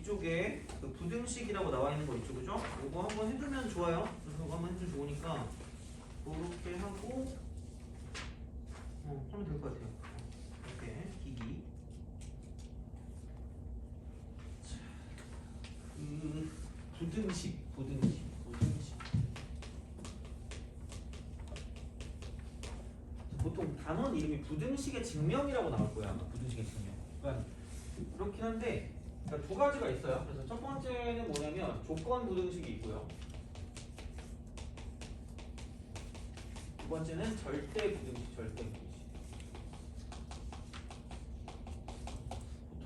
뒤쪽에 그 부등식이라고 나와 있는 거 있죠, 그죠? 이거 한번 해두면 좋아요. 그래서 이거 한번 해두면 좋으니까 그렇게 하고 하면 될 것 같아요. 이렇게 기기. 자, 그 부등식. 보통 단원 이름이 부등식의 증명이라고 나올 거야. 아마 부등식의 증명. 그러니까 그렇긴 한데 그러니까 두 가지가 있어요. 그래서 첫 번째는 뭐냐면 조건 부등식이 있고요. 두 번째는 절대 부등식. 보통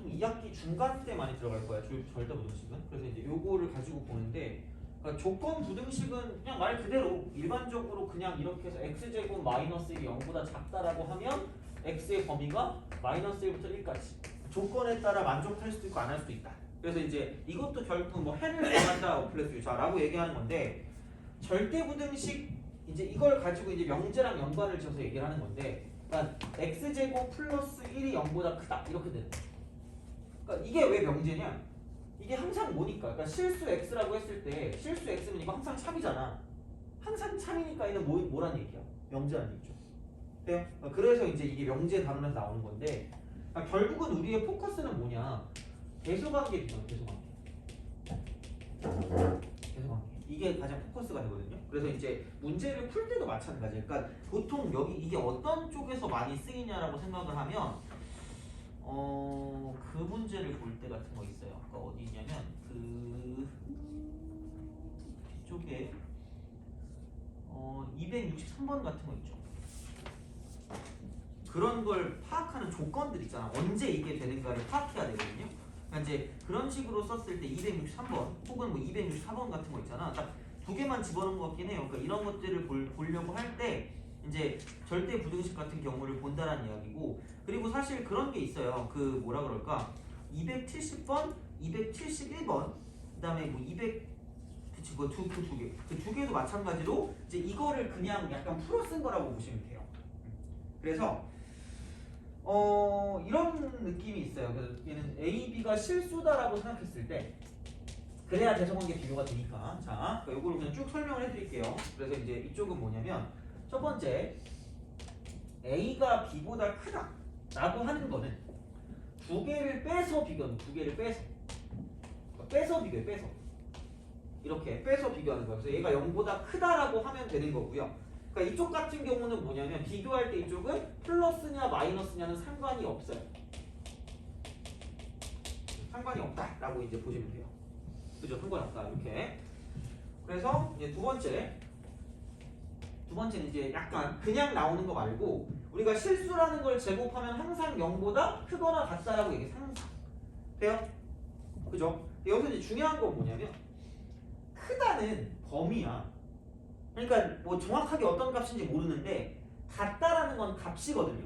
2학기 중간 때 많이 들어갈 거야. 절대 부등식은. 그래서 이제 요거를 가지고 보는데 그러니까 조건 부등식은 그냥 말 그대로 일반적으로 그냥 이렇게 해서 x제곱 마이너스 1이 0보다 작다라고 하면 x의 범위가 마이너스 1부터 1까지 조건에 따라 만족할 수도 있고 안 할 수도 있다. 그래서 이제 이것도 결국 뭐 해를 구한다 어플레스유자라고 얘기하는 건데 절대 부등식 이제 이걸 가지고 이제 명제랑 연관을 지어서 얘기를 하는 건데 그러니까 x제곱 플러스 1이 0보다 크다 이렇게 되는 거야. 그러니까 이게 왜 명제냐? 이게 항상 뭐니까? 그러니까 실수 x라고 했을 때 실수 x는 이거 항상 참이잖아. 항상 참이니까 얘는 뭐란 얘기야? 명제란 얘기죠. 돼요? 그래서 이제 이게 명제 단원에서 나오는 건데 그러니까 결국은 우리의 포커스는 뭐냐? 대소관계 비교, 대소관계. 이게 가장 포커스가 되거든요. 그래서 이제 문제를 풀 때도 마찬가지예요. 그러니까 보통 여기 이게 어떤 쪽에서 많이 쓰이냐라고 생각을 하면 그 문제를 볼 때 같은 거 있어요. 아까 어디 있냐면 그 뒤쪽에 263번 같은 거 있죠. 그런 걸 파악하는 조건들 있잖아. 언제 이게 되는가를 파악해야 되거든요. 그러니까 이제 그런 식으로 썼을 때 263번 혹은 뭐 264번 같은 거 있잖아. 딱 두 개만 집어넣은 것 같긴 해요. 그러니까 이런 것들을 보려고 할 때 이제 절대 부등식 같은 경우를 본다라는 이야기고 그리고 사실 그런 게 있어요. 그 뭐라 그럴까 270번, 271번 그다음에 뭐 200 그치 그 두 개도 마찬가지로 이제 이거를 그냥 약간 풀어 쓴 거라고 보시면 돼요. 그래서 이런 느낌이 있어요. 그래서 얘는 A, B가 실수다라고 생각했을 때 그래야 대성관계 비교가 되니까 자, 이거를 그냥 쭉 설명을 해드릴게요. 그래서 이제 이쪽은 뭐냐면 첫 번째 A가 B보다 크다 라고 하는 거는 두 개를 빼서 비교하는 두 개를 빼서 비교해 빼서 이렇게 빼서 비교하는 거예요. 그래서 얘가 0보다 크다라고 하면 되는 거고요. 그러니까 이쪽 같은 경우는 뭐냐면 비교할 때 이쪽은 플러스냐 마이너스냐는 상관이 없어요. 상관이 없다라고 이제 보시면 돼요. 그죠? 상관이 없다 이렇게. 그래서 이제 두 번째는 이제 약간 그냥 나오는 거 말고 우리가 실수라는 걸 제곱하면 항상 0보다 크거나 같다라고 얘기해. 항상 돼요? 그죠? 여기서 이제 중요한 건 뭐냐면 크다는 범위야. 그러니까 뭐 정확하게 어떤 값인지 모르는데 같다라는 건 값이거든요.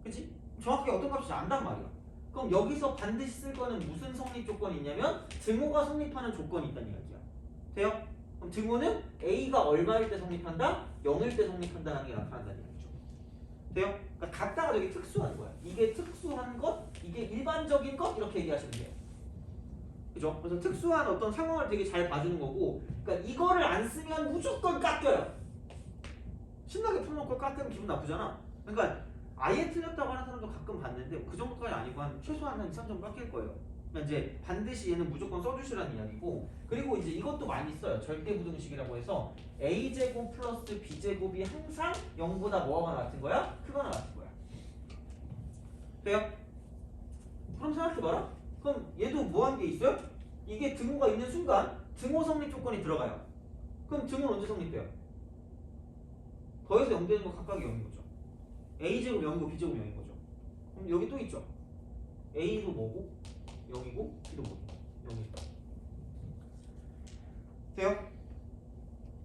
그치? 정확하게 어떤 값인지 안단 말이야. 그럼 여기서 반드시 쓸 거는 무슨 성립 조건이 있냐면 등호가 성립하는 조건이 있다는 이야기야. 돼요? 그럼 등호는 A가 얼마일 때 성립한다? 0일 때 성립한다는 게 나타난다는 얘기죠. 돼요? 그러니까 같다가 되게 특수한 거야. 이게 특수한 것, 이게 일반적인 것 이렇게 얘기하시면 돼요. 그죠? 그래서 특수한 어떤 상황을 되게 잘 봐주는 거고 그러니까 이거를 안 쓰면 무조건 깎여요. 신나게 풀어놓고 깎으면 기분 나쁘잖아. 그러니까 아예 틀렸다고 하는 사람도 가끔 봤는데 그 정도까지 아니고 한 최소한 한 2, 3점 깎일 거예요. 그러니까 이제 반드시 얘는 무조건 써주시라는 이야기고 그리고 이제 이것도 많이 써요. 절대부등식이라고 해서 a제곱 플러스 b제곱이 항상 0보다 뭐가 같은 거야? 크거나 같은 거야. 돼요? 그럼 생각해봐라. 그럼 얘도 뭐 한 게 있어요? 이게 등호가 있는 순간 등호 성립 조건이 들어가요. 그럼 등호는 언제 성립돼요? 더해서 0 되는 거 각각이 0인 거죠. A제곱 0이고 B제곱 0인 거죠. 그럼 여기 또 있죠. A도 뭐고 0이고 B도 뭐고 0이다. 돼요?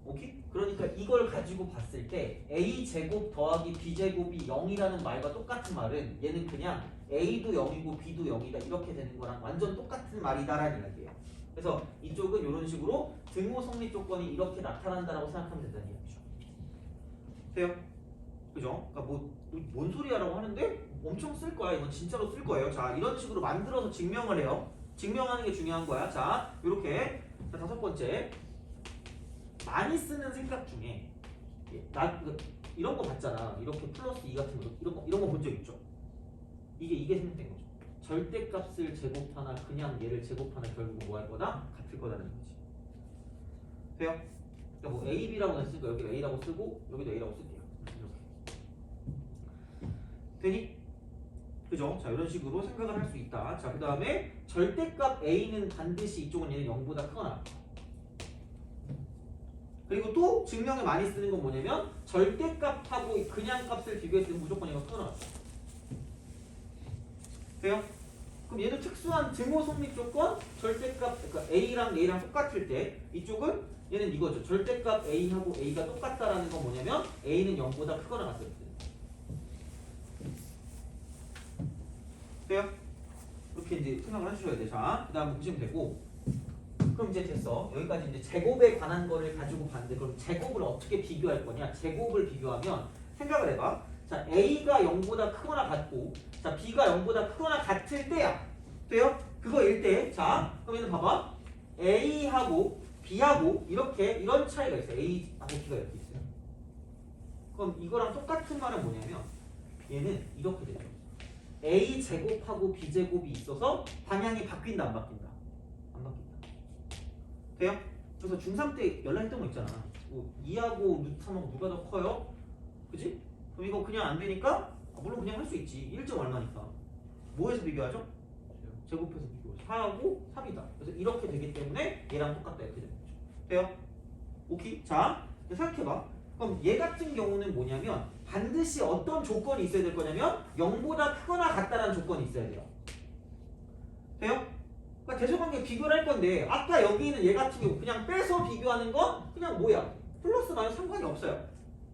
오케이? 그러니까 이걸 가지고 봤을 때 A제곱 더하기 B제곱이 0이라는 말과 똑같은 말은 얘는 그냥 A도 0이고 B도 0이다 이렇게 되는 거랑 완전 똑같은 말이다라는 이야기예요. 그래서 이쪽은 이런 식으로 등호 성립 조건이 이렇게 나타난다라고 생각하면 된다는 얘기죠. 돼요? 그죠? 그러니까 뭔 소리야라고 하는데 엄청 쓸 거야. 이건 진짜로 쓸 거예요. 자, 이런 식으로 만들어서 증명을 해요. 증명하는 게 중요한 거야. 자, 요렇게. 자, 다섯 번째. 많이 쓰는 생각 중에 이런 거 봤잖아. 이렇게 플러스 2 같은 거 이런 거 본 적 있죠? 이게 생각된 거죠. 절대값을 제곱하나 그냥 얘를 제곱하나 결국 뭐 할 거다? 같을 거다라는 거지. 돼요? 그러니까 뭐 A, B라고 했으니까 여기 A라고 쓰고 여기도 A라고 쓸게요. 이렇게. 되니? 그죠? 자, 이런 식으로 생각을 할 수 있다. 자, 그 다음에 절대값 A는 반드시 이쪽은 얘는 0보다 크거나. 그리고 또 증명에 많이 쓰는 건 뭐냐면 절대값하고 그냥 값을 비교했을 때 무조건 얘가 크거나. 돼요? 그럼 얘도 특수한 증오 성립 조건 절대값 그러니까 A랑 A랑 똑같을 때 이쪽은 얘는 이거죠. 절대값 A하고 A가 똑같다라는 건 뭐냐면 A는 0보다 크거나 같을 때. 돼요? 이렇게 이제 생각을 해주셔야 돼. 자, 그 다음에 보시면 되고. 그럼 이제 됐어. 여기까지 이제 제곱에 관한 거를 가지고 봤는데 그럼 제곱을 어떻게 비교할 거냐? 제곱을 비교하면 생각을 해봐. 자, A가 0보다 크거나 같고 자, B가 0보다 크거나 같을 때야. 돼요? 그거일 때. 자, 그럼 얘는 봐봐. A하고 B하고 이런 차이가 있어요. A하고 B가 이렇게 있어요. 그럼 이거랑 똑같은 말은 뭐냐면 얘는 이렇게 되죠. A 제곱하고 B 제곱이 있어서 방향이 바뀐다 안 바뀐다? 안 바뀐다. 돼요? 그래서 중3 때 연락했던 거 있잖아. 뭐 2하고 루트 3하고 누가 더 커요? 그지? 그럼 이거 그냥 안 되니까 물론 그냥 할 수 있지. 1점 얼마니까. 뭐에서 비교하죠? 제곱해서 비교. 4하고 3이다. 그래서 이렇게 되기 때문에 얘랑 똑같다 이렇게 되는 거죠. 돼요? 오케이? 자, 생각해봐. 그럼 얘 같은 경우는 뭐냐면 반드시 어떤 조건이 있어야 될 거냐면 0보다 크거나 같다라는 조건이 있어야 돼요. 돼요? 그러니까 대소관계 비교를 할 건데 아까 여기 있는 얘 같은 경우 그냥 빼서 비교하는 건 그냥 뭐야? 플러스 마이너스 상관이 없어요.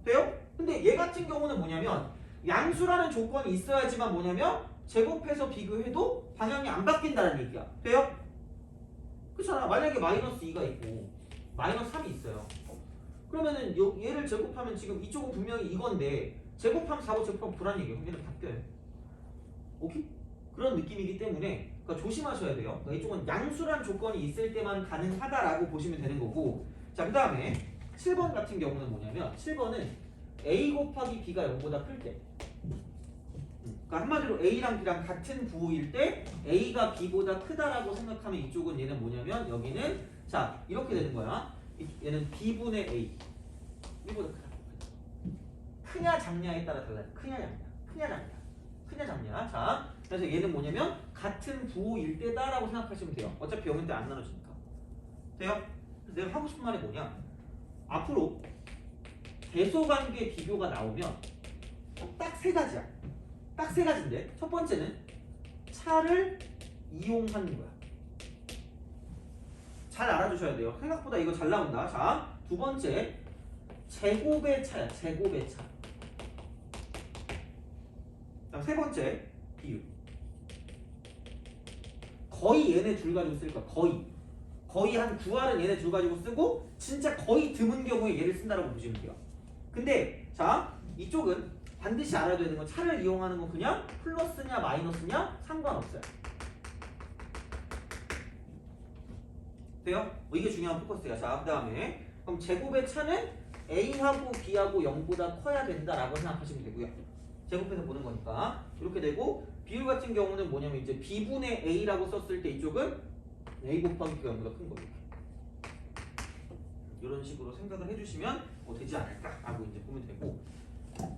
돼요? 근데 얘 같은 경우는 뭐냐면 양수라는 조건이 있어야지만 뭐냐면 제곱해서 비교해도 방향이 안 바뀐다는 얘기야. 돼요? 그렇잖아. 만약에 마이너스 2가 있고 마이너스 3이 있어요. 그러면은 얘를 제곱하면 지금 이쪽은 분명히 이건데 제곱하면 4고 제곱하면 불안 얘기예요. 얘는 바뀌어요. 오케이? 그런 느낌이기 때문에 그러니까 조심하셔야 돼요. 그러니까 이쪽은 양수란 조건이 있을 때만 가능하다라고 보시면 되는 거고. 자, 그 다음에 7번 같은 경우는 뭐냐면 7번은 A 곱하기 B가 0보다 클 때. 그러니까 한마디로 A랑 B랑 같은 부호일 때 A가 B보다 크다라고 생각하면 이쪽은 얘는 뭐냐면 여기는 자 이렇게 되는 거야. 얘는 B분의 A B보다 크다. 크냐 작냐에 따라 달라요. 크냐 작냐. 크냐 작냐. 크냐 작냐. 자 그래서 얘는 뭐냐면 같은 부호일 때다라고 생각하시면 돼요. 어차피 0일 때 안 나눠지니까. 돼요? 내가 하고 싶은 말이 뭐냐. 앞으로 대소관계 비교가 나오면 딱 세 가지야. 딱 세 가지인데 첫 번째는 차를 이용하는 거야. 잘 알아두셔야 돼요. 생각보다 이거 잘 나온다. 자, 두 번째 제곱의 차야. 제곱의 차. 그다음 세 번째 비율. 거의 얘네 둘 가지고 쓸 거야. 거의 한 9할은 얘네 둘 가지고 쓰고 진짜 거의 드문 경우에 얘를 쓴다라고 보시면 돼요. 근데 자 이쪽은 반드시 알아야 되는 건 차를 이용하는 건 그냥 플러스냐 마이너스냐 상관없어요. 돼요? 이게 중요한 포커스야. 자, 그 다음에 그럼 제곱의 차는 A하고 B하고 0보다 커야 된다라고 생각하시면 되고요. 제곱해서 보는 거니까 이렇게 되고 비율 같은 경우는 뭐냐면 이제 B분의 A라고 썼을 때 이쪽은 A 곱하기 B가 0보다 큰 거예요. 이런 식으로 생각을 해주시면 되지 않을까라고 이제 보면 되고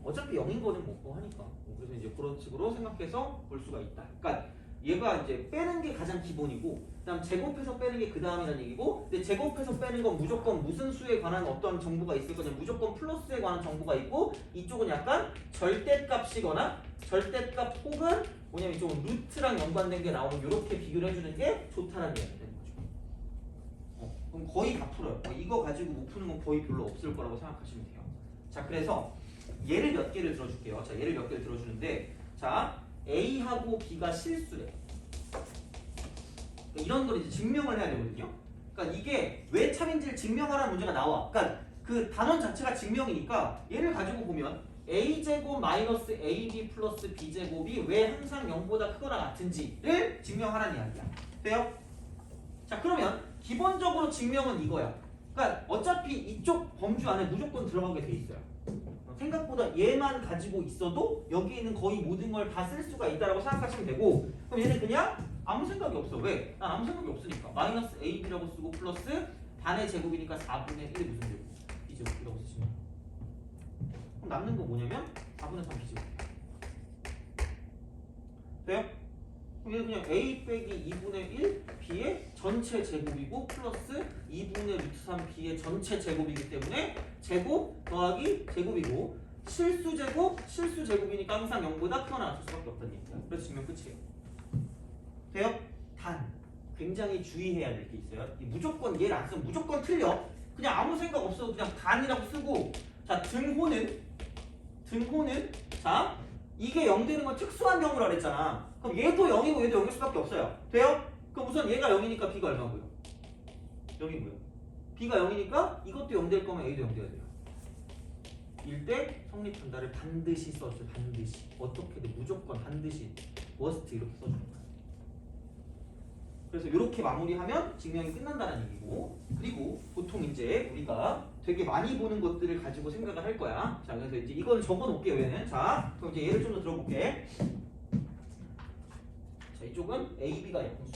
어차피 0인 거는 뭐 하니까 그래서 이제 그런 식으로 생각해서 볼 수가 있다. 그러니까 얘가 이제 빼는 게 가장 기본이고 그다음 제곱해서 빼는 게 그 다음이라는 얘기고 근데 제곱해서 빼는 건 무조건 무슨 수에 관한 어떤 정보가 있을 거냐 무조건 플러스에 관한 정보가 있고 이쪽은 약간 절대값이거나 절대값 혹은 뭐냐면 이쪽은 루트랑 연관된 게 나오면 이렇게 비교를 해주는 게 좋다라는 얘기가 되는 거죠. 그럼 거의 다 풀어요. 이거 가지고 못 푸는 건 거의 별로 없을 거라고 생각하시면 돼요. 자 그래서 예를 몇 개를 들어줄게요. 자 예를 몇 개를 들어주는데 자 A하고 B가 실수래. 이런 걸 이제 증명을 해야 되거든요. 그러니까 이게 왜 참인지를 증명하라는 문제가 나와. 그러니까 그 단원 자체가 증명이니까 얘를 가지고 보면 A제곱 마이너스 AB 플러스 B제곱이 왜 항상 0보다 크거나 같은지를 증명하라는 이야기야. 돼요? 자 그러면 기본적으로 증명은 이거야. 그러니까 어차피 이쪽 범주 안에 무조건 들어가게 돼 있어요. 생각보다 얘만 가지고 있어도 여기 있는 거의 모든 걸 다 쓸 수가 있다라고 생각하시면 되고, 그럼 얘는 그냥 아무 생각이 없어. 왜? 난 아무 생각이 없으니까. 마이너스 AB라고 쓰고 플러스 반의 제곱이니까 4분의 1 무슨 제곱? B제곱이라고 쓰시면 그럼 남는 거 뭐냐면 4분의 3 B제곱. 돼요? 그럼 얘는 그냥 A 빼기 2분의 1 B의 전체 제곱이고 플러스 2분의 루트 3 B의 전체 제곱이기 때문에 제곱 더하기 제곱이고 실수 제곱이니까 항상 0보다 크거나 같을 수밖에 없다는 얘기야. 그래서 증명 끝이에요. 돼요? 단 굉장히 주의해야 될 게 있어요. 무조건 얘를 안 쓰면 무조건 틀려. 그냥 아무 생각 없어도 그냥 단이라고 쓰고, 자 등호는 자 이게 0 되는 건 특수한 경우라 그랬잖아. 그럼 얘도 0이고 얘도 0일 수밖에 없어요. 돼요? 그럼 우선 얘가 0이니까 B가 얼마고요? 0이고요. B가 0이니까 이것도 0 될 거면 A도 0 돼야 돼요. 일 때 성립한다를 반드시 써줘. 반드시. 어떻게든 무조건 반드시 머스트 이렇게 써주는 거야. 그래서 이렇게 마무리하면 증명이 끝난다는 얘기고, 그리고 보통 이제 우리가 되게 많이 보는 것들을 가지고 생각을 할 거야. 자, 그래서 이제 이거는 적어 놓을게요, 얘는. 자, 그럼 이제 예를 좀 더 들어볼게. 자, 이쪽은 A, B가 약분수.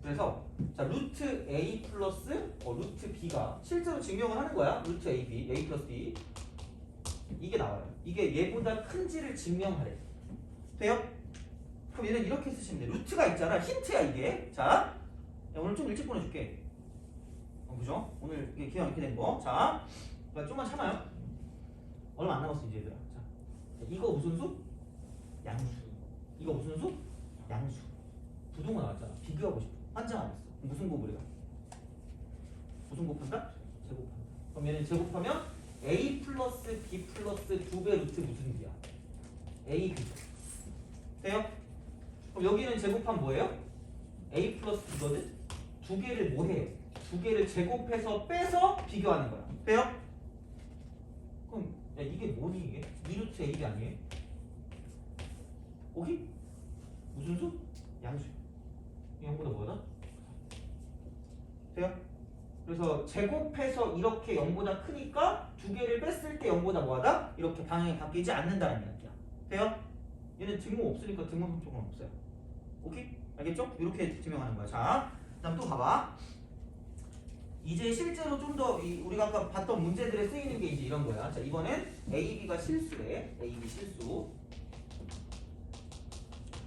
그래서 자, 루트 A 플러스 루트 B가 실제로 증명을 하는 거야. 루트 A, B, A 플러스 B. 이게 나와요. 이게 얘보다 큰지를 증명하래. 돼요? 그럼 얘는 이렇게 쓰시면 돼. 루트가 있잖아. 힌트야 이게. 자, 야, 오늘 좀 일찍 보내줄게. 그죠? 오늘 이게 기왕 이렇게 된 거. 자, 좀만 참아요. 얼마 안 남았어 이제 얘들아. 자, 이거 무슨 수? 양수. 이거 무슨 수? 양수. 부동호 나왔잖아. 비교하고 싶어. 환장 안 했어. 무슨 곱을 해? 무슨 곱한다? 제곱한다. 그럼 얘는 제곱하면 A 플러스 B 플러스 2배 루트 무슨 B야? A, B. 돼요? 그럼 여기는 제곱하면 뭐예요? A 플러스 B거든? 두 개를 뭐 해요? 두 개를 제곱해서 빼서 비교하는 거야. 돼요? 그럼 야, 이게 뭐니 이게? 2루트 AB 아니에요? 오케이? 무슨 수? 양수. 이 형보다 뭐다? 돼요? 그래서 제곱해서 이렇게 0보다 크니까 두 개를 뺐을 때 0보다 뭐하다? 이렇게 방향이 바뀌지 않는다는 이야기야. 돼요? 얘는 등호 없으니까 등호 성격은 없어요. 오케이? 알겠죠? 이렇게 증명하는 거야. 자, 그다음 또 봐봐. 이제 실제로 좀 더 우리가 아까 봤던 문제들에 쓰이는 게 이제 이런 거야. 자, 이번엔 A, B가 실수래. A, B 실수.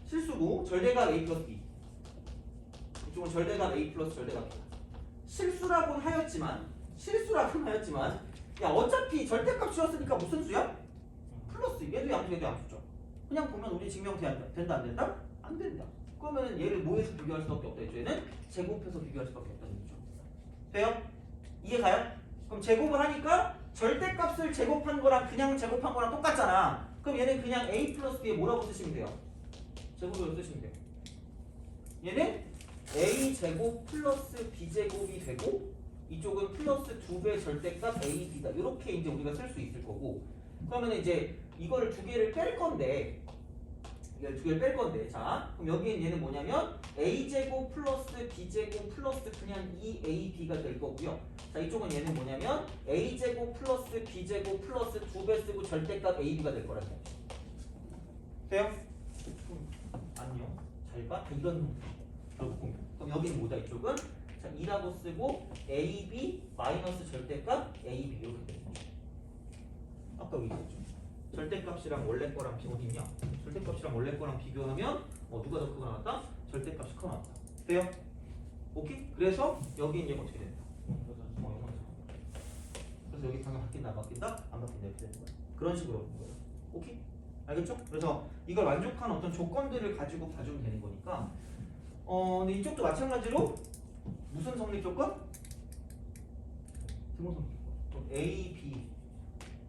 실수고 절대값 A 플러스 B. 이쪽은 절대값 A 플러스 절대값 B. 실수라고는 하였지만 야 어차피 절대값 씌웠으니까 무슨 수야? 플러스. 얘도 양수 얘도 양수죠. 그냥 보면 우리 증명된다 안 된다? 안 된다. 그러면 얘를 뭐해서 비교할 수밖에 없다. 얘는 제곱해서 비교할 수밖에 없다는 거죠. 돼요? 이해 가요? 그럼 제곱을 하니까 절대값을 제곱한 거랑 그냥 제곱한 거랑 똑같잖아. 그럼 얘는 그냥 A 플러스 B에 뭐라고 쓰시면 돼요? 제곱으로 쓰시면 돼요. 얘는 A 제곱 플러스 B 제곱이 되고 이쪽은 플러스 2배 절대값 A, B다. 이렇게 이제 우리가 쓸 수 있을 거고, 그러면 이제 이거를 두 개를 뺄 건데, 자, 그럼 여기엔 얘는 뭐냐면 A 제곱 플러스 B 제곱 플러스 그냥 2AB가 될 거고요. 자, 이쪽은 얘는 뭐냐면 A 제곱 플러스 B 제곱 플러스 2배 쓰고 절대값 AB가 될 거라는 거죠. 돼요? 안녕. 잘 봐. 이런 결국 공유. 그럼 여기는 뭐다? 이쪽은 자 2라고 쓰고 AB 마이너스 절대값 AB 이렇게 되는 거죠. 아까 여기 있었죠. 절대값이랑 원래 거랑 어디냐? 절대값이랑 원래 거랑 비교하면 누가 더 크고 나왔다? 절대값이 커 나왔다. 돼요? 오케이? 그래서 여기 이제 어떻게 된다? 그래서 여기 방향 바뀐다 안 바뀐다? 안 바뀐다 이렇게 되는 거야. 그런 식으로 오는 거예요. 오케이? 알겠죠? 그래서 이걸 만족하는 어떤 조건들을 가지고 봐주면 되는 거니까. 근데 이쪽도 마찬가지로 무슨 성립 조건? 등호 성립 조건. A, B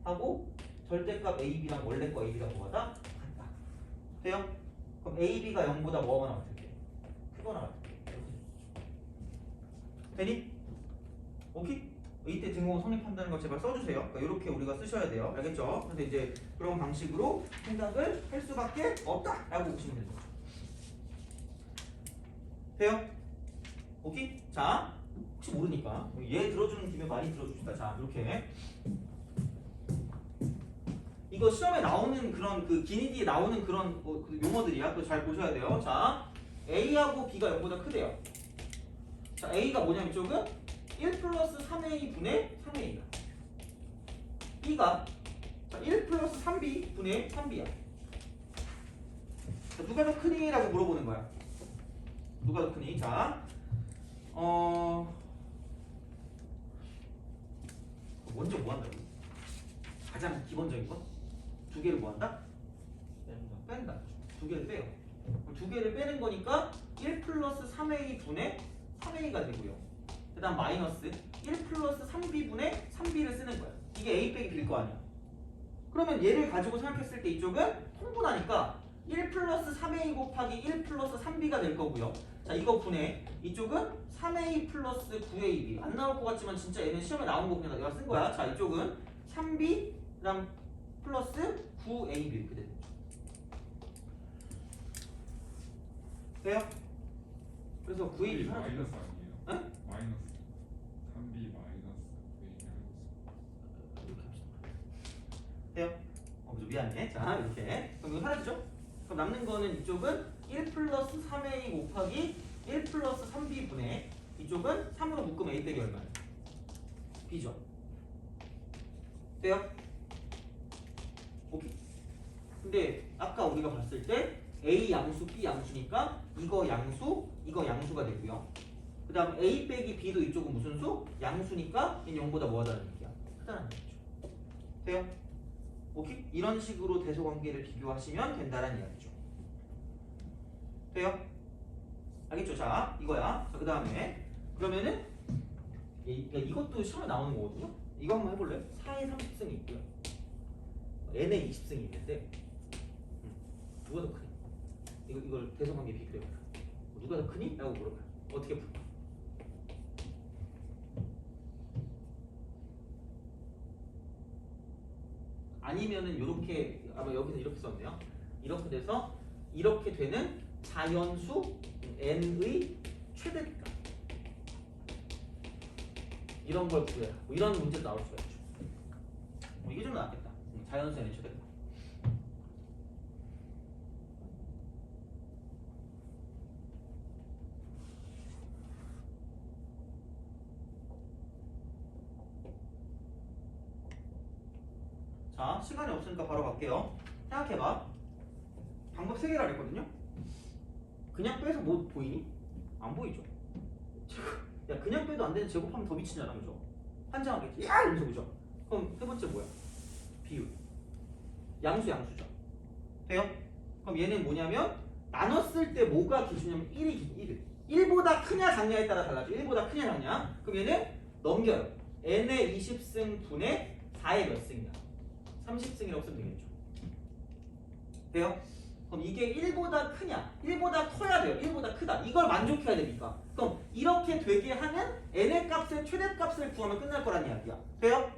하고 절대값 AB랑 원래 거 AB가 뭐하다? 같다. 돼요? 그럼 AB가 0보다 뭐가 나왔을게? 크거나 같을게. 되니? 오케이? 이때 등호 성립한다는 거 제발 써주세요. 그러니까 이렇게 우리가 쓰셔야 돼요. 알겠죠? 그래서 이제 그런 방식으로 생각을 할 수밖에 없다라고 보시면 되죠. 돼요? 오케이? 자, 혹시 모르니까 얘 들어주는 김에 많이 들어줍시다. 자, 이렇게 이거 시험에 나오는 그런 그 기니디에 나오는 그런 그 용어들이야. 그거 잘 보셔야 돼요. 자, A하고 B가 0보다 크대요. 자, A가 뭐냐면 이쪽은 1 플러스 3A 분의 3A야. B가 1 플러스 3B 분의 3B야. 자, 누가 더 크니? 라고 물어보는 거야. 누가 더 크니? 자, 먼저 뭐 한다고? 가장 기본적인 거? 두 개를 뭐 한다? 뺀다. 두 개를 빼요. 두 개를 빼는 거니까 1 플러스 3A 분의 3A가 되고요. 그 다음 마이너스 1 플러스 3B 분의 3B를 쓰는 거야. 이게 A 빼기 B일 거 아니야. 그러면 얘를 가지고 생각했을 때 이쪽은 통분하니까 1 플러스 3A 곱하기 1 플러스 3B가 될 거고요. 자, 이거 분해 이쪽은 3A 플러스 9AB 안 나올 것 같지만 진짜 얘는 시험에 나온 거 그냥 내가 쓴 거야. 자, 이쪽은 3B 그 다음 플러스 9AB 이렇게 되는 거죠. 돼요? 그래서 9AB 하나 마이너스 아니에요? 응? 마이너스 3B 마이너스 9A 이렇게 합시다. 돼요? 좀 미안해. 자, 이렇게. 그럼 이거 사라지죠? 그럼 남는 거는 이쪽은 1 플러스 3A 곱하기 1 플러스 3B 분의 이쪽은 3으로 묶으면 A 빼기 얼마예요? B죠. 돼요? 오케이. 근데 아까 우리가 봤을 때 A 양수, B 양수니까 이거 양수, 이거 양수가 되고요. 그 다음 A 빼기 B도 이쪽은 무슨 수? 양수니까 얘는 0보다 뭐하다는 얘기야? 크다는 얘기죠. 돼요? 오케이? 이런 식으로 대소관계를 비교하시면 된다는 이야기죠. 돼요? 알겠죠? 자, 이거야. 자, 그 다음에 그러면은 이것도 시험에 나오는 거거든요. 이거 한번 해볼래요? 4의 30승이 있고요. n의 20승이 있는데 누가 더 크니? 이걸 대소관계 비교해봐요. 누가 더 크니? 라고 물어봐요. 어떻게 풀까? 아니면은 이렇게 아마 여기서 이렇게 썼네요. 이렇게 돼서 이렇게 되는 자연수 n의 최대값 이런 걸 구해라. 뭐 이런 문제도 나올 수가 있죠. 이게 좀 낫겠다. 자연수 n의 최대값. 자, 시간이 없으니까 바로 갈게요. 생각해봐. 방법 3개라 그랬거든요. 그냥 빼서 뭐 보이니? 안 보이죠? 야, 그냥 빼도 안 되는 제곱하면 더 미치잖아, 그죠? 환장하겠지? 야! 이러면서 그죠? 그럼 세 번째 뭐야? 비율. 양수, 양수죠. 돼요? 그럼 얘는 뭐냐면 나눴을 때 뭐가 기준이냐면 1이 기준, 1보다 크냐 작냐에 따라 달라져. 1보다 크냐 작냐? 그럼 얘는 넘겨요. n의 20승 분의 4의 몇 승이야? 30승이라고 쓰면 되겠죠. 돼요? 그럼 이게 1보다 크냐? 1보다 커야 돼요. 1보다 크다. 이걸 만족해야 되니까. 그럼 이렇게 되게 하는 n의 값의 최대값을 구하면 끝날 거란 이야기야. 돼요?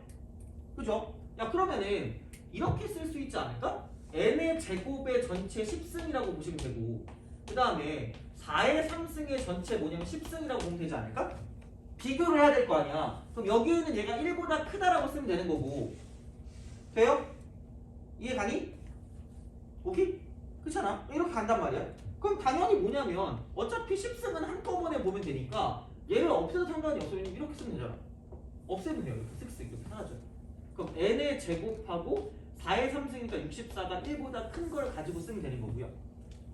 그죠? 야, 그러면은 이렇게 쓸 수 있지 않을까? n의 제곱의 전체 10승이라고 보시면 되고 그 다음에 4의 3승의 전체 뭐냐면 10승이라고 보면 되지 않을까? 비교를 해야 될 거 아니야. 그럼 여기에는 얘가 1보다 크다라고 쓰면 되는 거고 돼요? 이해 가니? 오케이? 그렇잖아. 이렇게 간단 말이야. 그럼 당연히 뭐냐면 어차피 10승은 한꺼번에 보면 되니까 얘를 없애도 상관이 없어. 왜냐면 이렇게 쓰면 되잖아. 없애면 돼요. 이렇게 쓱쓱 이렇게 사라져. 그럼 n의 제곱하고 4의 3승이니까 64가 1보다 큰 걸 가지고 쓰면 되는 거고요.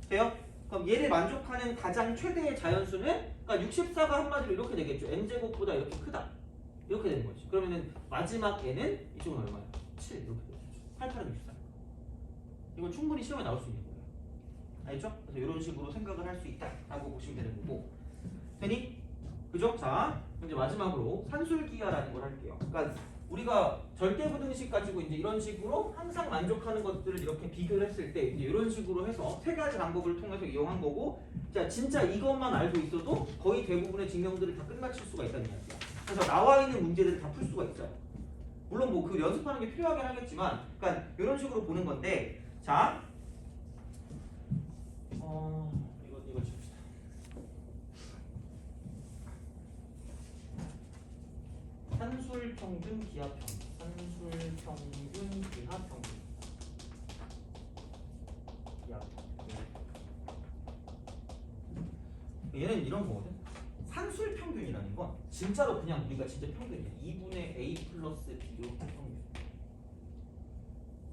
돼요? 그럼 얘를 만족하는 가장 최대의 자연수는 그러니까 64가 한마디로 이렇게 되겠죠. n제곱보다 이렇게 크다. 이렇게 되는 거지. 그러면은 마지막 n은 이쪽은 얼마야? 7 이렇게 되겠죠. 88은 64. 이건 충분히 시험에 나올 수 있는 거예요. 알죠? 그래서 이런 식으로 생각을 할 수 있다라고 보시면 되는 거고. 되니? 그죠? 자, 이제 마지막으로 산술기하라는 걸 할게요. 그러니까 우리가 절대부등식 가지고 이제 이런 식으로 항상 만족하는 것들을 이렇게 비교를 했을 때 이제 이런 식으로 해서 세 가지 방법을 통해서 이용한 거고, 자 진짜 이것만 알고 있어도 거의 대부분의 증명들을 다 끝마칠 수가 있다는 이야기야. 그래서 나와 있는 문제들을 다 풀 수가 있어요. 물론 뭐 그 연습하는 게 필요하긴 하겠지만, 그러니까 이런 식으로 보는 건데, 자, 이거 줍시다. 산술평균 기하평균. 산술평균 기하평균. 얘는 이런 거거든. 산술평균이라는 건 진짜로 그냥 우리가 진짜 평균이야. 2분의 a 플러스 b 이렇게 평균.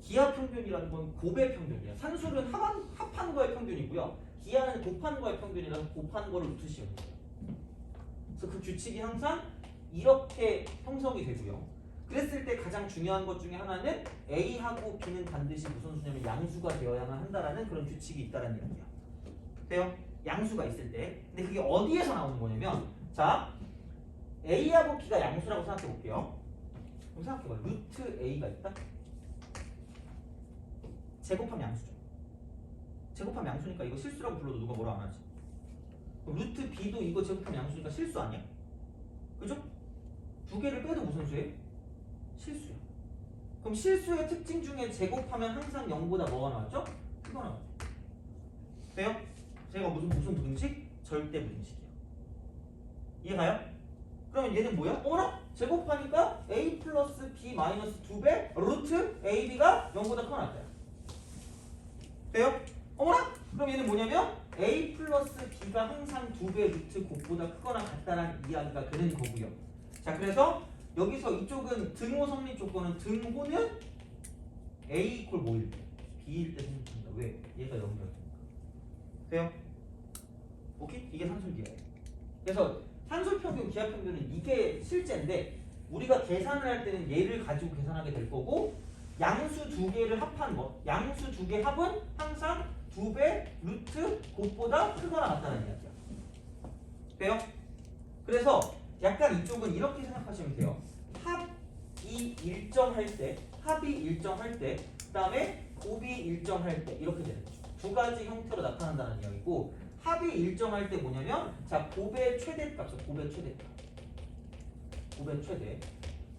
기하평균이라는 건 곱의 평균이야. 산술은 합한 거의 평균이고요. 기하는 곱한 거의 평균이라서 곱한 거를 루트 씌우는 거야. 그래서 그 규칙이 항상 이렇게 형성이 되고요. 그랬을 때 가장 중요한 것 중에 하나는 A하고 B는 반드시 무슨 수냐면 양수가 되어야만 한다라는 그런 규칙이 있다는 얘기야. 돼요? 양수가 있을 때. 근데 그게 어디에서 나오는 거냐면, 자, A하고 B가 양수라고 생각해 볼게요. 그럼 생각해봐. 루트 A가 있다. 제곱하면 양수죠. 제곱하면 양수니까 이거 실수라고 불러도 누가 뭐라 안 하지. 그럼 루트 B도 이거 제곱하면 양수니까 실수 아니야? 그죠? 두 개를 빼도 무슨 수예요? 실수야. 그럼 실수의 특징 중에 제곱하면 항상 0보다 뭐가 나왔죠? 크가 나왔죠. 돼요? 제가 무슨 부등식? 절대 부등식이야. 이해가요? 그러면 얘는 뭐야? 어머나? 제곱하니까 a 플러스 b 마이너스 2배 루트 ab가 0보다 크가 나왔다. 돼요? 어머나? 그럼 얘는 뭐냐면 a 플러스 b가 항상 2배 루트 곱보다 크거나 같다라는 이야기가 되는 거고요. 자, 그래서 여기서 이쪽은 등호 성립 조건은 등호는 a 이퀄 뭐일 때? b일 때 성립한다. 왜? 얘가 0이었으니까. 돼요? 오케이? 이게 산술기하예요. 그래서 산술평균, 기하평균은 이게 실제인데 우리가 계산을 할 때는 얘를 가지고 계산하게 될 거고, 양수 두 개를 합한 거, 양수 두 개 합은 항상 2배 루트 곱보다 크거나 같다는 이야기야. 돼요? 그래서 약간 이쪽은 이렇게 생각하시면 돼요. 합이 일정할 때, 그 다음에 곱이 일정할 때 이렇게 되는 거죠. 두 가지 형태로 나타난다는 이야기고, 합이 일정할 때 뭐냐면, 자, 곱의 최대값, 곱의 최대값, 곱의 최대.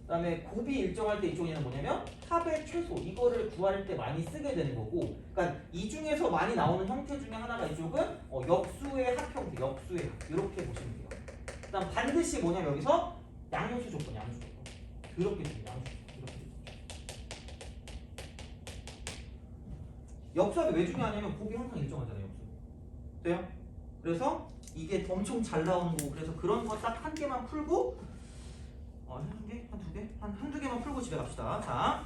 그 다음에 곱이 일정할 때 이쪽에는 뭐냐면 합의 최소, 이거를 구할 때 많이 쓰게 되는 거고, 그러니까 이 중에서 많이 나오는 형태 중에 하나가 이쪽은 역수의 합 형태, 역수의 합 이렇게 보시면 돼요. 그 다음 반드시 뭐냐면 여기서 양수 조건, 양수 조건 그렇게 돼요. 양수 조건 이렇게 돼요. 역수합이 왜 중요하냐면 곱이 항상 일정하잖아요. 역수. 돼요? 그래서 이게 엄청 잘 나오는 거고, 그래서 그런 거 딱 한 개만 풀고 한 개? 한 두 개? 한두 개만 풀고 집에 갑시다. 자,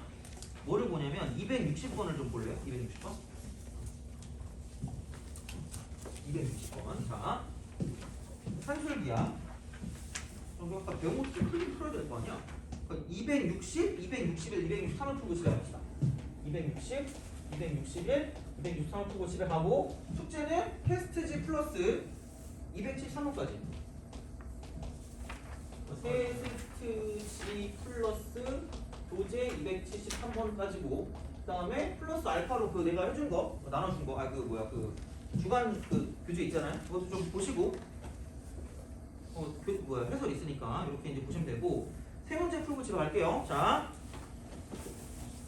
뭐를 보냐면 260번을 좀 볼래요? 260번. 260번. 자, 산술기야. 여기 아까 배운 것도 좀 풀긴 풀어야 될 거 아니야? 260, 261, 263을 풀고 집에 갑시다. 260, 261, 263을 풀고 집에 가고, 숙제는 테스트지 플러스 273호까지. 테스트지 플러스 도제 273번까지고, 그 다음에 플러스 알파로 그 내가 해준 거, 나눠준 거, 그 주간 그 교재 있잖아요. 그것도 좀 보시고, 해설 있으니까 이렇게 이제 보시면 되고, 세 문제 풀고 집에 갈게요. 자,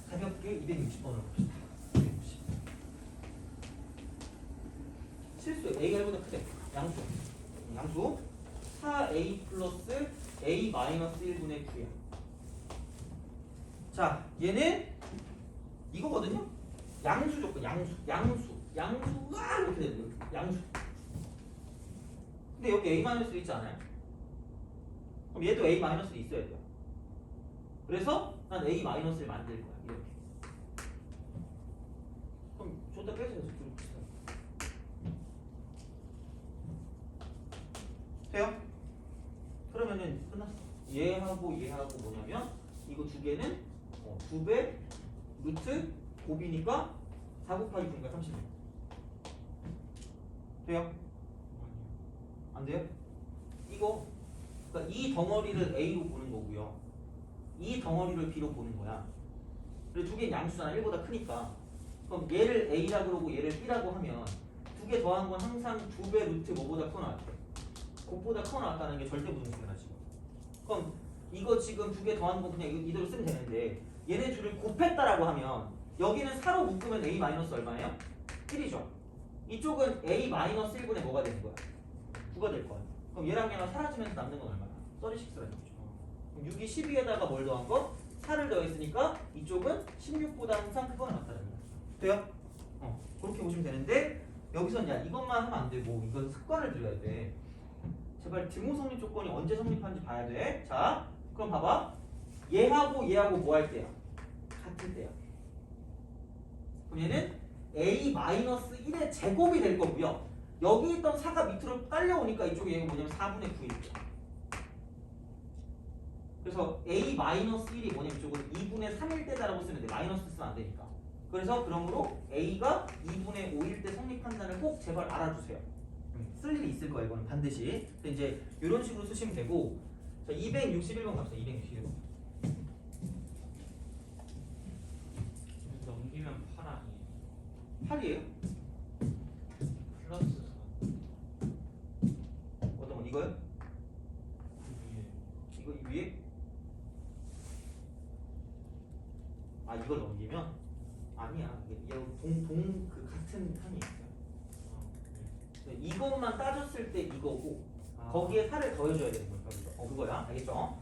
가볍게 260번을 봅시다. 260. 실수 A가 1보다 크대. 양수 4A 플러스 A 마이너스 1분의 9야. 자, 얘는 이거거든요. 양수 조건, 양수가 이렇게 되는 거예요. 양수. 근데 여기 A 마이너스 있지 않아요? 그럼 얘도 A 마이너스 있어야 돼요. 그래서 난 A 마이너스를 만들 거야. 이렇게. 그럼 저기다 빼서 계속 줄여봅시다. 돼요? 그러면은 끝났어. 얘하고 뭐냐면 이거 두 개는 2배 루트 곱이니까 4 곱하기 9니까 30. 돼요? 안 돼요? 이거 그러니까 이 덩어리를 A로 보는 거고요. 이 덩어리를 B로 보는 거야. 그리고 두 개는 양수잖아. 1보다 크니까. 그럼 얘를 A라고 그러고 얘를 B라고 하면 두 개 더한 건 항상 2배 루트 뭐보다 크거 나왔대. 곱보다 크거 나왔다는 게 절대 부등식이야 지금. 그럼 이거 지금 두 개 더한 건 그냥 이대로 쓰면 되는데, 얘네 둘을 곱했다라고 하면 여기는 4로 묶으면 A 마이너스 얼마예요? 1이죠. 이쪽은 A 마이너스 1분의 뭐가 되는 거야? 9가 될 거야. 그럼 얘랑 얘가 사라지면서 남는 건 얼마야? 36라는 거죠. 그럼 6이 12에다가 뭘 더한 거? 4를 더했으니까 이쪽은 16보다 항상 크거나 같다는 거야. 돼요? 그렇게 보시면 되는데 여기서는 야 이것만 하면 안 되고 이건 습관을 들여야 돼. 제발 등호 성립 조건이 언제 성립하는지 봐야 돼. 자, 그럼 봐봐. 얘하고 얘하고 뭐 할 때야? 같을 때야. 그럼 얘는 a-1의 제곱이 될 거고요. 여기 있던 4가 밑으로 딸려오니까 이쪽에 얘가 뭐냐면 4분의 9일 거야. 그래서 a-1이 뭐냐면 이쪽은 2분의 3일 때다라고 쓰면 돼. 마이너스 쓰면 안 되니까. 그래서 그러므로 a가 2분의 5일 때 성립한다는 꼭 제발 알아주세요. 쓸 일이 있을 거예요. 이거는 반드시. 근데 이제 이런 식으로 쓰시면 되고. 자, 261번 갑시다. 261번. 넘기면 8 아니에요? 8이에요? 플러스 4 어떤 건 이거요? 위에 이거 이 위에? 아 이걸 넘기면? 아니야. 이게 그 같은 항이 있어요. 이것만 따졌을 때 이거고 거기에 4를 더해줘야 되는 거니까 그거야. 알겠죠?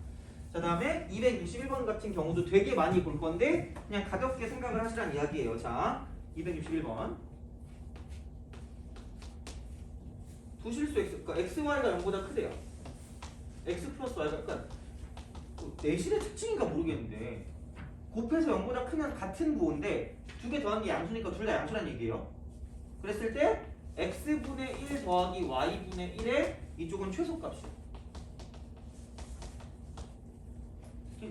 자 다음에 261번 같은 경우도 되게 많이 볼 건데 그냥 가볍게 생각을 하시란 이야기예요. 자 261번 부실수 x, 그러니까 xy가 0보다 크대요. x 플러스 y가 그러니까 내실의 특징인가 모르겠는데 곱해서 0보다 크면 같은 부호인데 두 개 더한 게 양수니까 둘 다 양수란 얘기예요. 그랬을 때 x분의 1 더하기 y분의 1의 이쪽은 최소값이에요.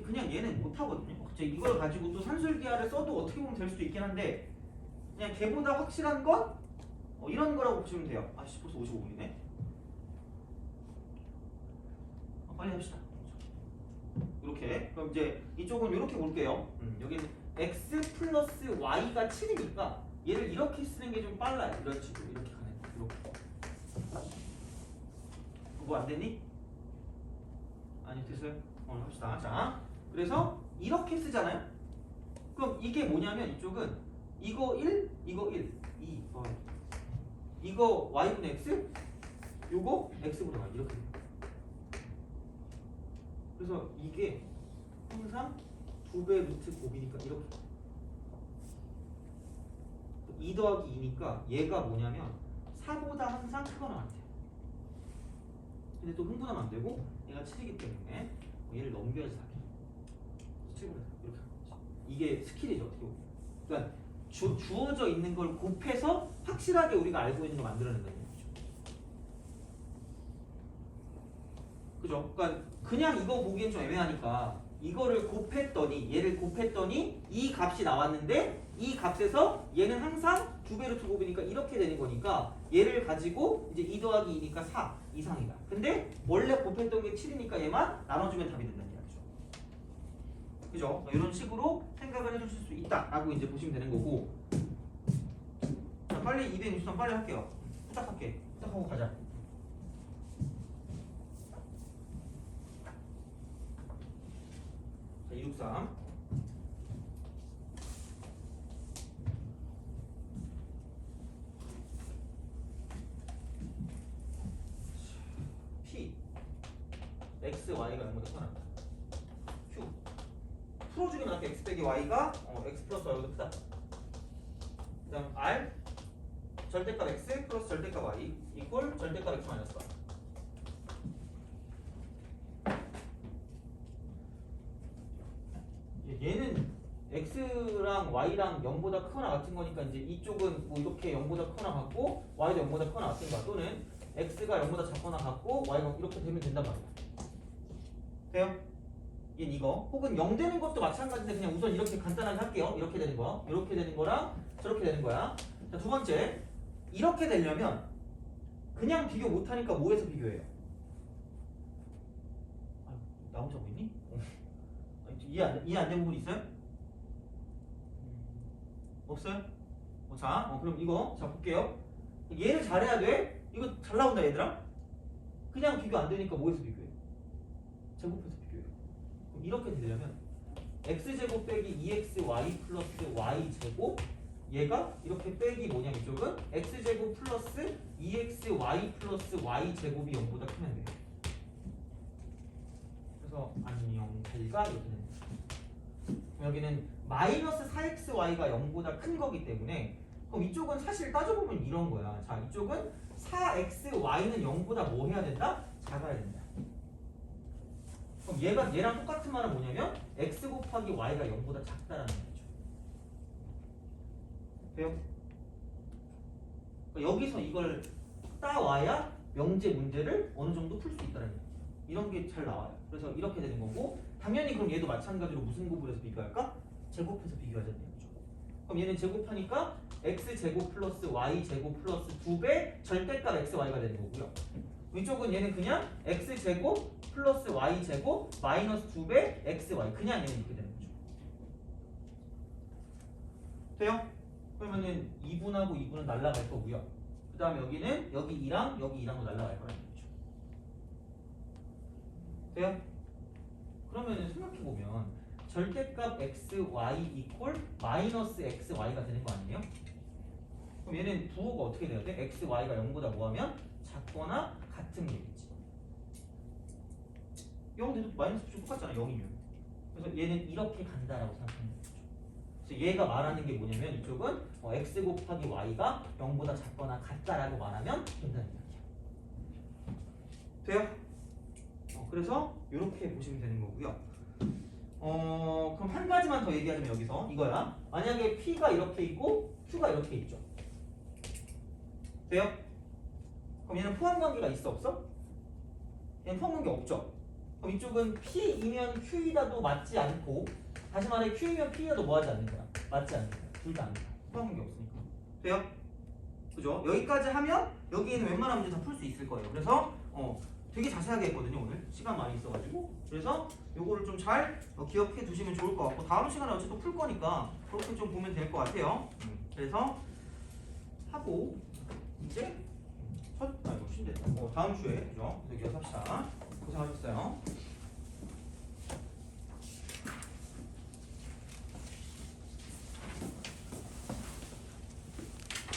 그냥 얘는 못하거든요. 이걸 가지고 또 산술기하를 써도 어떻게 보면 될 수도 있긴 한데 그냥 걔보다 확실한 건 이런 거라고 보시면 돼요. 아씨 벌써 55분이네. 빨리 합시다. 이렇게. 그럼 이제 이쪽은 이렇게 볼게요. 여기는 x 플러스 y가 7이니까 얘를 이렇게 쓰는 게 좀 빨라요. 이런 식으로 이렇게 가는 거. 이렇게. 뭐 안 됐니? 아니 됐어요? 합시다. 자, 그래서 이렇게 쓰잖아요. 그럼 이게 뭐냐면 이쪽은 이거 1, 이거 1, 2, 이거 y분의 x, 요거 x분의 y 이렇게. 그래서 이게 항상 2배 루트 곱이니까 이렇게 2 더하기 2니까 얘가 뭐냐면 4보다 항상 크거나 같아요. 근데 또 흥분하면 안 되고 얘가 7이기 때문에 얘를 넘겨야지 답이 7보다 이렇게 하는 거지. 이게 스킬이죠. 어떻게 보면. 그러니까 주어져 있는 걸 곱해서 확실하게 우리가 알고 있는 걸 만들어낸다는 거죠. 그죠? 그러니까 그냥 이거 보기엔 좀 애매하니까 이거를 곱했더니 얘를 곱했더니 이 값이 나왔는데 이 값에서 얘는 항상 2배 루트 곱이니까 이렇게 되는 거니까 얘를 가지고 이제 2 더하기 2니까 4 이상이다. 근데 원래 곱했던 게 7이니까 얘만 나눠주면 답이 된다는 이야기죠. 그죠? 이런 식으로 생각을 해주실 수 있다라고 이제 보시면 되는 거고. 자, 빨리 263 빨리 할게요. 후딱할게. 후딱하고 가자. 자, 263. P x, y가 0보다 크다. Q 풀어주긴 할게. x 빼기 y가 x 플러스 y보다 크다. 그 다음 R 절대값 x 플러스 절대값 y 이퀄 절대값 x 마이너스 y. 얘는 x랑 y랑 0보다 크거나 같은 거니까 이제 이쪽은 뭐 이렇게 0보다 크거나 같고 y도 0보다 크거나 같은 거야. 또는 x가 0보다 작거나 같고 y가 이렇게 되면 된단 말이야. 돼요? 얘는 이거. 혹은 0 되는 것도 마찬가지인데 그냥 우선 이렇게 간단하게 할게요. 이렇게 되는 거. 이렇게 되는 거랑 저렇게 되는 거야. 자, 두 번째. 이렇게 되려면 그냥 비교 못하니까 뭐해서 비교해요? 나 혼자 보이니? 이해 안 되는 부분 있어요? 없어요? 자, 그럼 이거 자 볼게요. 얘를 잘해야 돼. 이거 잘 나온다 얘들아. 그냥 비교 안 되니까 뭐해서 비교해? 제곱해서 비교해. 그럼 이렇게 되려면 x제곱 빼기 2xy 플러스 y제곱 얘가 이렇게 빼기 뭐냐 이쪽은 x제곱 플러스 2xy 플러스 y제곱이 0보다 크면 돼요. 그래서 안녕 잘가 이렇게 되는 거죠. 여기는 마이너스 4xy가 0보다 큰 거기 때문에 그럼 이쪽은 사실 따져보면 이런 거야. 자, 이쪽은 4xy는 0보다 뭐 해야 된다? 작아야 된다. 그럼 얘랑 똑같은 말은 뭐냐면 x 곱하기 y가 0보다 작다라는 거죠. 돼요? 그러니까 여기서 이걸 따와야 명제 문제를 어느 정도 풀 수 있다는 거예요. 이런 게 잘 나와요. 그래서 이렇게 되는 거고, 당연히 그럼 얘도 마찬가지로 무슨 곱을 해서 비교할까? 제곱해서 비교하자는 얘기죠. 그럼 얘는 제곱하니까 x 제곱 플러스 y 제곱 플러스 2배 절대값 x y가 되는 거고요. 이쪽은 얘는 그냥 x 제곱 플러스 y 제곱 마이너스 2배 x y 그냥 얘는 이렇게 되는 거죠. 돼요? 그러면은 2분하고 2분은 날라갈 거고요. 그 다음에 여기는 여기 2랑 여기 2랑도 날라갈 거라는 거죠. 돼요? 그러면은 생각해보면 절대값 x, y 이퀄 마이너스 x, y가 되는 거 아니에요? 그럼 얘는 부호가 어떻게 돼야 돼? x, y가 0보다 뭐하면 작거나 같은 얘기지. 0 돼도 마이너스 좀 똑같잖아, 0이면. 그래서 얘는 이렇게 간다라고 생각하는 거죠. 그래서 얘가 말하는 게 뭐냐면 이쪽은 x 곱하기 y가 0보다 작거나 같다라고 말하면 된다는 이야기야. 돼요? 그래서 이렇게 보시면 되는 거고요. 그럼 한 가지만 더 얘기하자면 여기서 이거야. 만약에 P가 이렇게 있고 Q가 이렇게 있죠. 돼요? 그럼 얘는 포함관계가 있어 없어? 얘는 포함관계 없죠. 그럼 이쪽은 P이면 Q이다도 맞지 않고, 다시 말해 Q이면 P이다도 뭐하지 않는 거야? 맞지 않는 거야. 둘 다 안 돼. 포함관계 없으니까. 돼요? 그죠? 여기까지 하면 여기는 웬만한 문제 다 풀 수 있을 거예요. 그래서 되게 자세하게 했거든요. 오늘 시간 많이 있어가지고. 그래서 요거를 좀 잘 기억해 두시면 좋을 것 같고, 다음 시간에 어차피 또 풀 거니까 그렇게 좀 보면 될 것 같아요. 그래서 하고 이제 이거 쉰댔다. 다음 주에 그죠? 그래서 여기서 합시다. 고생하셨습니다.